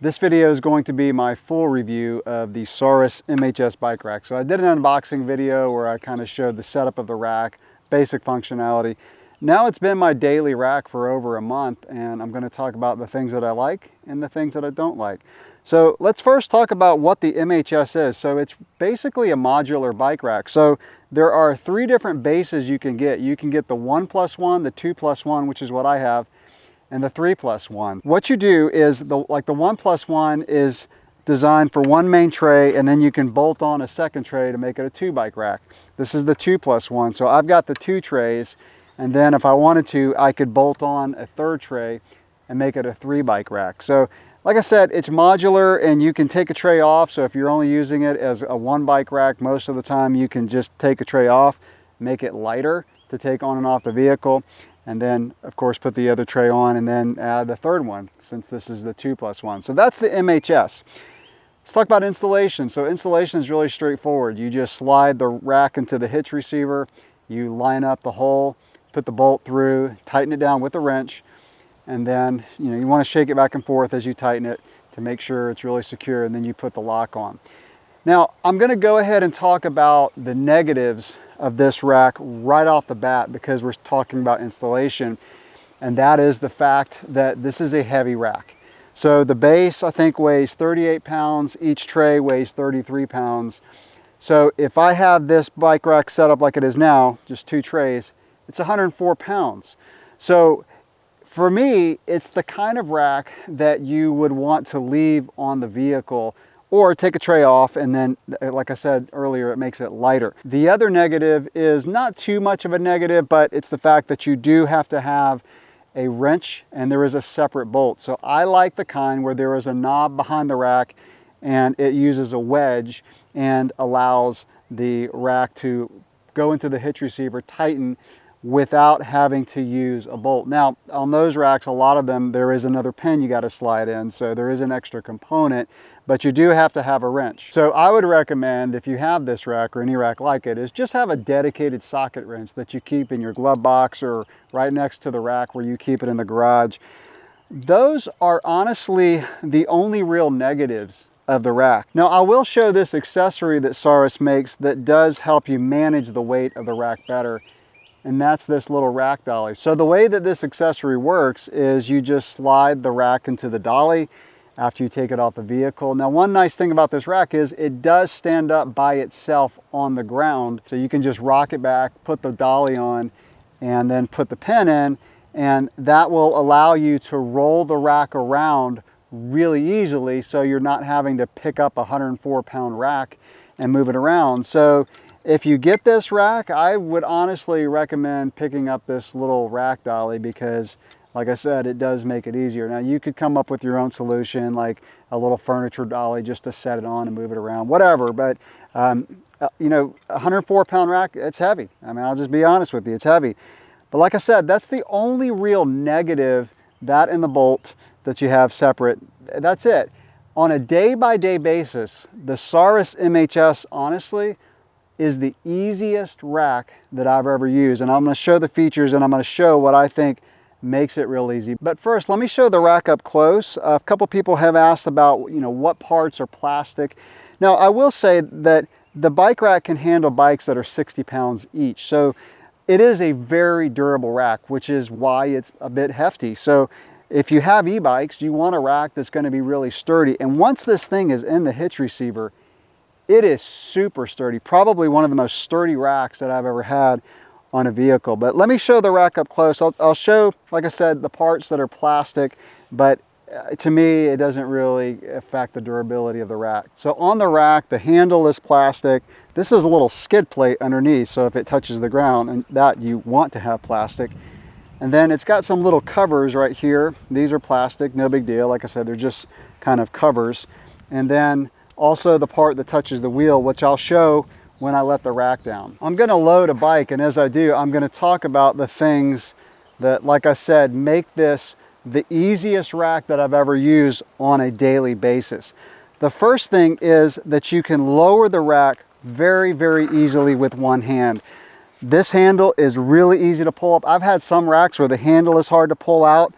This video is going to be my full review of the Saris MHS bike rack. So I did an unboxing video where I kind of showed the setup of the rack, basic functionality. Now it's been my daily rack for over a month, and I'm going to talk about the things that I like and the things that I don't like. So let's first talk about what the MHS is. So it's basically a modular bike rack. So there are three different bases you can get. You can get the 1+1, the 2+1, which is what I have, and the 3+1. What you do is, the 1+1 is designed for one main tray, and then you can bolt on a second tray to make it a 2-bike rack. This is the 2+1. So I've got the 2 trays, and then if I wanted to, I could bolt on a third tray and make it a 3-bike rack. So like I said, it's modular and you can take a tray off. So if you're only using it as a 1-bike rack, most of the time you can just take a tray off, make it lighter to take on and off the vehicle, and then of course put the other tray on and then add the third one, since this is the 2+1. So that's the MHS. Let's talk about installation. So installation is really straightforward. You just slide the rack into the hitch receiver, you line up the hole, put the bolt through, tighten it down with a wrench, and then you want to shake it back and forth as you tighten it to make sure it's really secure, and then you put the lock on. Now I'm going to go ahead and talk about the negatives of this rack right off the bat, because we're talking about installation, and that is the fact that this is a heavy rack. So the base, I think, weighs 38 pounds, each tray weighs 33 pounds. So if I have this bike rack set up like it is now, just 2 trays, it's 104 pounds. So for me, it's the kind of rack that you would want to leave on the vehicle, or take a tray off, and then, like I said earlier, it makes it lighter. The other negative is not too much of a negative, but it's the fact that you do have to have a wrench and there is a separate bolt. So I like the kind where there is a knob behind the rack and it uses a wedge and allows the rack to go into the hitch receiver, tighten, without having to use a bolt. Now on those racks, a lot of them, there is another pin you got to slide in, so there is an extra component, but you do have to have a wrench. So I would recommend, if you have this rack or any rack like it, is just have a dedicated socket wrench that you keep in your glove box or right next to the rack where you keep it in the garage. Those are honestly the only real negatives of the rack. Now I will show this accessory that Saris makes that does help you manage the weight of the rack better, and that's this little rack dolly. So the way that this accessory works is you just slide the rack into the dolly after you take it off the vehicle. Now one nice thing about this rack is it does stand up by itself on the ground, so you can just rock it back, put the dolly on, and then put the pin in, and that will allow you to roll the rack around really easily, so you're not having to pick up a 104-pound rack and move it around. So if you get this rack, I would honestly recommend picking up this little rack dolly, because like I said, it does make it easier. Now you could come up with your own solution, like a little furniture dolly just to set it on and move it around, whatever. But a 104-pound rack, it's heavy. I mean, I'll just be honest with you, it's heavy. But like I said, that's the only real negative, that and the bolt that you have separate. That's it. On a day-by-day basis, the Saris MHS, honestly, is the easiest rack that I've ever used. And I'm going to show the features, and I'm going to show what I think makes it real easy. But first, let me show the rack up close. A couple people have asked about, what parts are plastic. Now, I will say that the bike rack can handle bikes that are 60 pounds each. So it is a very durable rack, which is why it's a bit hefty. So if you have e-bikes, you want a rack that's going to be really sturdy. And once this thing is in the hitch receiver, it is super sturdy, probably one of the most sturdy racks that I've ever had on a vehicle. But let me show the rack up close. I'll show, like I said, the parts that are plastic, but to me, it doesn't really affect the durability of the rack. So on the rack, the handle is plastic. This is a little skid plate underneath, so if it touches the ground, and that you want to have plastic. And then it's got some little covers right here. These are plastic, no big deal. Like I said, they're just kind of covers. And then also the part that touches the wheel, which I'll show when I let the rack down. I'm going to load a bike, and as I do, I'm going to talk about the things that, like I said, make this the easiest rack that I've ever used on a daily basis. The first thing is that you can lower the rack very, very easily with one hand. This handle is really easy to pull up. I've had some racks where the handle is hard to pull out,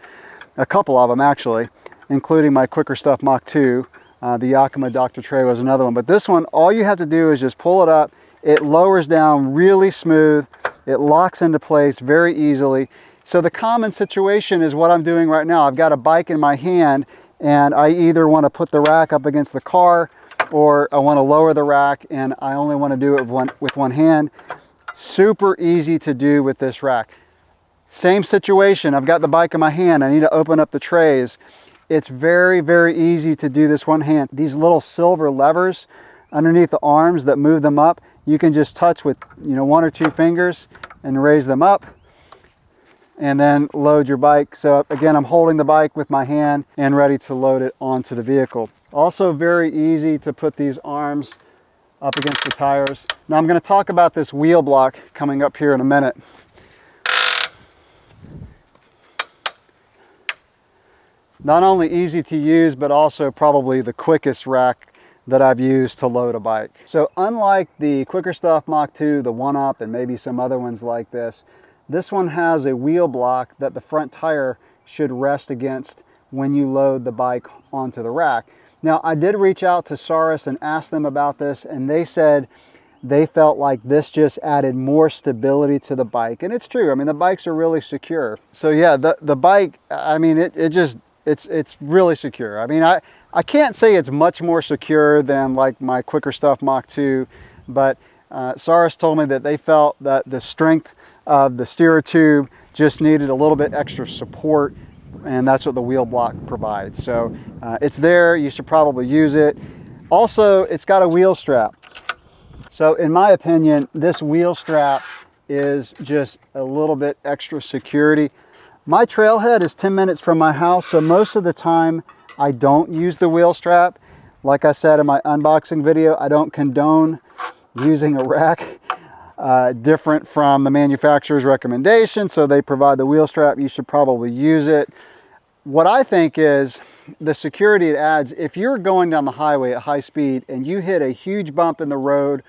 a couple of them actually, including my Quicker Stuff Mach 2. The Yakima Dr. Trey was another one. But this one, all you have to do is just pull it up. It lowers down really smooth. It locks into place very easily. So the common situation is what I'm doing right now. I've got a bike in my hand, and I either want to put the rack up against the car, or I want to lower the rack, and I only want to do it with one hand. Super easy to do with this rack. Same situation, I've got the bike in my hand, I need to open up the trays. It's very, very easy to do this one hand. These little silver levers underneath the arms that move them up, you can just touch with, you know, 1 or 2 fingers and raise them up and then load your bike. So again, I'm holding the bike with my hand and ready to load it onto the vehicle. Also very easy to put these arms up against the tires. Now I'm going to talk about this wheel block coming up here in a minute. Not only easy to use, but also probably the quickest rack that I've used to load a bike. So unlike the Quicker Stuff Mach 2, the 1-Up, and maybe some other ones like this one has a wheel block that the front tire should rest against when you load the bike onto the rack. Now, I did reach out to Saris and ask them about this, and they said they felt like this just added more stability to the bike. And it's true. I mean, the bikes are really secure. So yeah, the bike, I mean, it's really secure. I mean, I can't say it's much more secure than like my Quicker Stuff Mach 2, but Saris told me that they felt that the strength of the steerer tube just needed a little bit extra support, and that's what the wheel block provides. So it's there, you should probably use it. Also, it's got a wheel strap. So in my opinion, this wheel strap is just a little bit extra security. My trailhead is 10 minutes from my house, so most of the time I don't use the wheel strap. Like I said in my unboxing video, I don't condone using a rack different from the manufacturer's recommendation, so they provide the wheel strap. You should probably use it. What I think is the security it adds, if you're going down the highway at high speed and you hit a huge bump in the road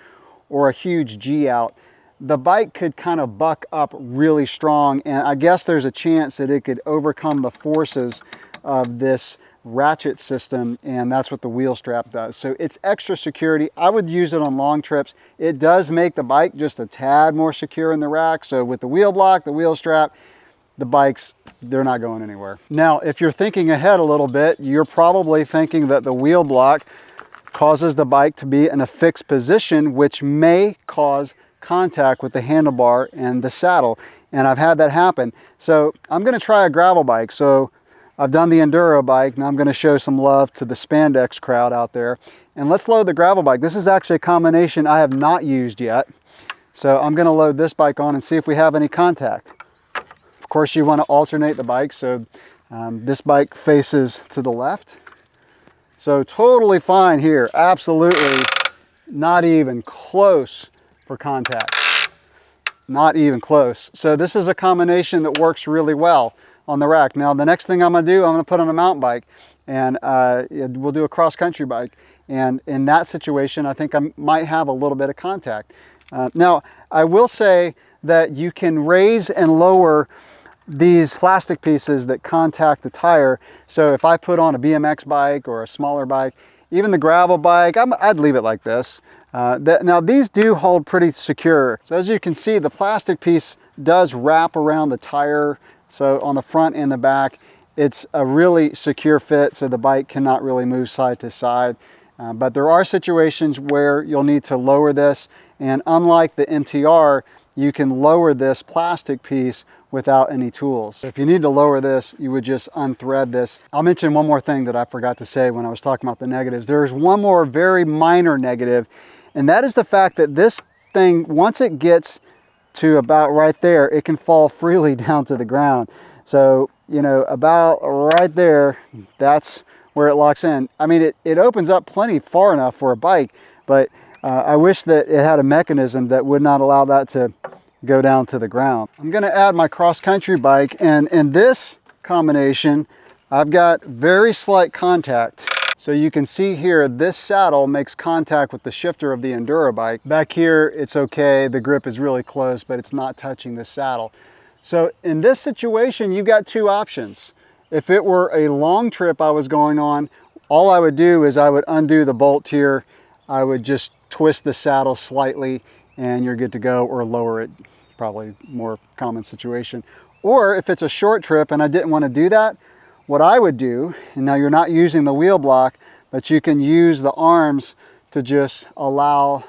or a huge G out, the bike could kind of buck up really strong, and I guess there's a chance that it could overcome the forces of this ratchet system, and that's what the wheel strap does. So it's extra security. I would use it on long trips. It does make the bike just a tad more secure in the rack. So with the wheel block, the wheel strap, the bikes, they're not going anywhere. Now, if you're thinking ahead a little bit, you're probably thinking that the wheel block causes the bike to be in a fixed position, which may cause contact with the handlebar and the saddle, and I've had that happen. So I'm going to try a gravel bike. So I've done the enduro bike, and I'm going to show some love to the spandex crowd out there, and let's load the gravel bike. This is actually a combination I have not used yet, so I'm going to load this bike on and see if we have any contact. Of course, you want to alternate the bike, so this bike faces to the left, so totally fine here. Absolutely not even close for contact. Not even close. So this is a combination that works really well on the rack. Now the next thing I'm going to do, I'm going to put on a mountain bike, and we'll do a cross-country bike, and in that situation I think I might have a little bit of contact. Now I will say that you can raise and lower these plastic pieces that contact the tire. So if I put on a BMX bike or a smaller bike, even the gravel bike, I'd leave it like this. Now these do hold pretty secure. So as you can see, the plastic piece does wrap around the tire. So on the front and the back, it's a really secure fit, so the bike cannot really move side to side. But there are situations where you'll need to lower this, and unlike the MTR, you can lower this plastic piece without any tools. If you need to lower this, you would just unthread this. I'll mention one more thing that I forgot to say when I was talking about the negatives. There's one more very minor negative, and that is the fact that this thing, once it gets to about right there, it can fall freely down to the ground. So, you know, about right there, that's where it locks in. I mean, it opens up plenty far enough for a bike, but I wish that it had a mechanism that would not allow that to go down to the ground. I'm going to add my cross-country bike, and in this combination, I've got very slight contact. So you can see here, this saddle makes contact with the shifter of the enduro bike. Back here, it's okay. The grip is really close, but it's not touching the saddle. So in this situation, you've got two options. If it were a long trip I was going on, all I would do is I would undo the bolt here. I would just twist the saddle slightly and you're good to go, or lower it, probably more common situation. Or if it's a short trip and I didn't want to do that, what I would do, and now you're not using the wheel block, but you can use the arms to just allow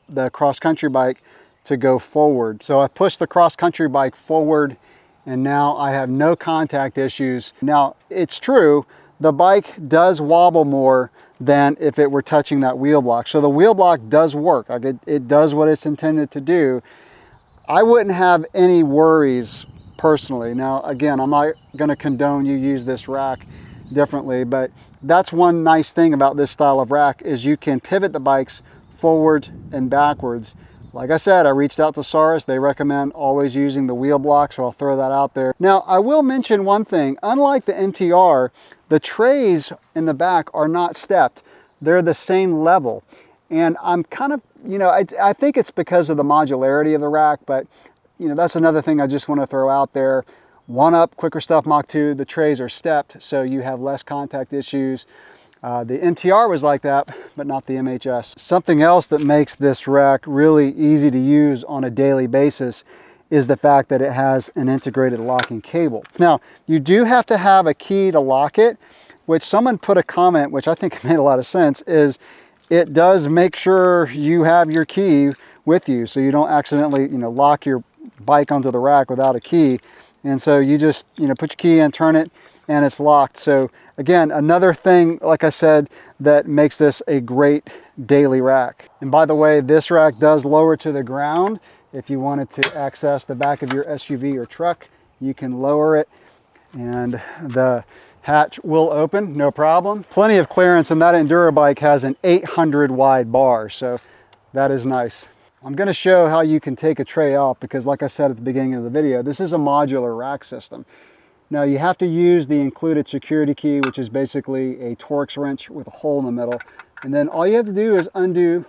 the cross-country bike to go forward. So I push the cross-country bike forward and now I have no contact issues. Now it's true, the bike does wobble more than if it were touching that wheel block. So the wheel block does work. Like it does what it's intended to do. I wouldn't have any worries personally. Now again, I'm not going to condone you use this rack differently, but that's one nice thing about this style of rack is you can pivot the bikes forward and backwards. Like I said, I reached out to Saris. They recommend always using the wheel block, so I'll throw that out there. Now, I will mention one thing. Unlike the MTR, the trays in the back are not stepped. They're the same level. And I'm kind of, you know, I think it's because of the modularity of the rack, but, you know, that's another thing I just want to throw out there. One Up, Quicker Stuff Mach 2, the trays are stepped, so you have less contact issues. The MTR was like that, but not the MHS. Something else that makes this rack really easy to use on a daily basis is the fact that it has an integrated locking cable. Now, you do have to have a key to lock it, which someone put a comment, which I think made a lot of sense, is it does make sure you have your key with you so you don't accidentally, you know, lock your bike onto the rack without a key. And so you just, you know, put your key in, turn it, and it's locked. So again, another thing, like I said, that makes this a great daily rack. And by the way, this rack does lower to the ground. If you wanted to access the back of your SUV or truck, you can lower it and the hatch will open, no problem. Plenty of clearance, and that Enduro bike has an 800 wide bar, so that is nice. I'm going to show how you can take a tray off because, like I said at the beginning of the video, this is a modular rack system. Now you have to use the included security key, which is basically a Torx wrench with a hole in the middle. And then all you have to do is undo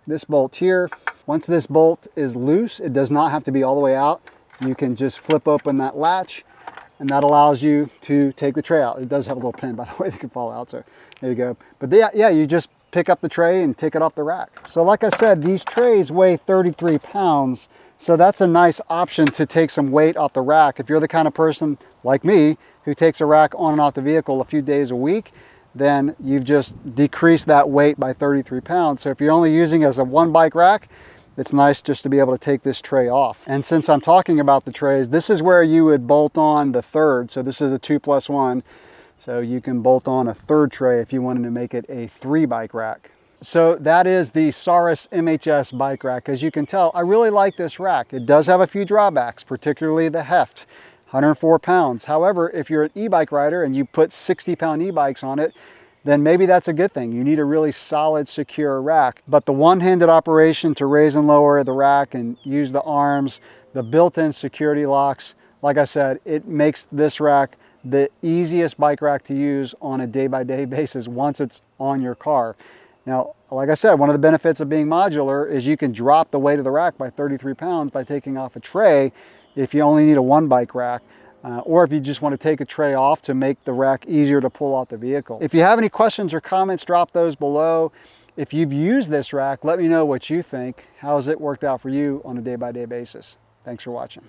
this bolt here. Once this bolt is loose, it does not have to be all the way out. You can just flip open that latch and that allows you to take the tray out. It does have a little pin, by the way, that can fall out, so there you go. But yeah, you just pick up the tray and take it off the rack. So like I said, these trays weigh 33 pounds. So that's a nice option to take some weight off the rack. If you're the kind of person like me who takes a rack on and off the vehicle a few days a week, then you've just decreased that weight by 33 pounds. So if you're only using it as a one bike rack, it's nice just to be able to take this tray off. And since I'm talking about the trays, this is where you would bolt on the third. So this is a 2+1. So you can bolt on a third tray if you wanted to make it a 3 bike rack. So that is the Saris MHS bike rack. As you can tell, I really like this rack. It does have a few drawbacks, particularly the heft, 104 pounds. However, if you're an e-bike rider and you put 60-pound e-bikes on it, then maybe that's a good thing. You need a really solid, secure rack. But the one-handed operation to raise and lower the rack and use the arms, the built-in security locks, like I said, it makes this rack the easiest bike rack to use on a day-by-day basis once it's on your car. Now, like I said, one of the benefits of being modular is you can drop the weight of the rack by 33 pounds by taking off a tray if you only need a one bike rack. Or if you just want to take a tray off to make the rack easier to pull off the vehicle. If you have any questions or comments, drop those below. If you've used this rack, let me know what you think. How has it worked out for you on a day-by-day basis? Thanks for watching.